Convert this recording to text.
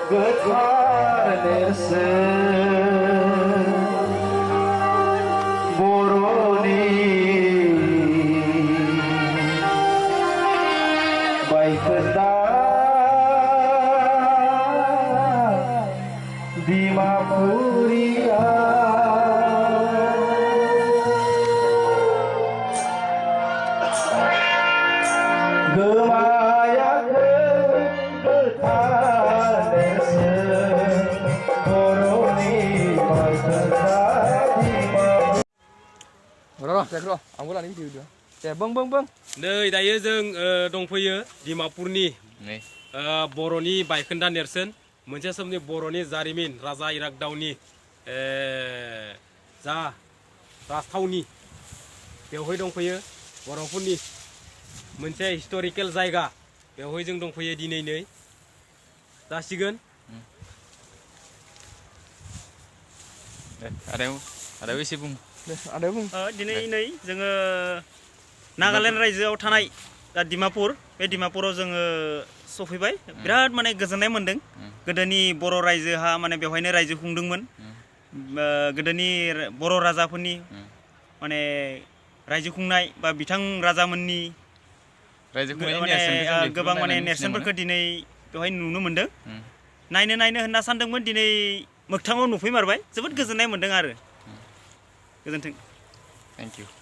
गोथार नेरसोन बर'नि बायखोन्दा डिमापुरिया गोमायाखै गोथार नेरसोन बर'नि बायखोन्दा आंबो लानि भिडिअ दे बुं नै दायो जों दंफैयो डिमापुरनि बर'नि बायखोन्दा नेरसोन मोनसे समनि बर'नि जारिमिन राजा इरागदावनि जा राजथावनि बेवहाय दंफैयो बर'फोरनि मोनसे हिस्टरिकेल जायगा बेवहाय जों दंफैयो दिनै नै जासिगोन आदायाव एसे बुं दिनै नै जोङो नागालेण्ड रायजोआव थानाय दा डिमापुर बे डिमापुराव जोङो सफैबाय बिराद माने गोजोननाय मोन्दों गोदोनि बर' रायजोहा माने बेवहायनो रायजो खुंदोंमोन गोदोनि बर' राजाफोरनि माने रायजो खुंनाय बा बिथां राजामोननि माने गोबां माने नेरसोनफोरखौ दिनै बेवहाय नुनो मोन्दों नायनो होनना सानदोंमोन दिनै मोगथाङाव नुफैमारबाय जोबोद गोजोननाय मोन्दों आरो गोजोन्थों थेंक इउ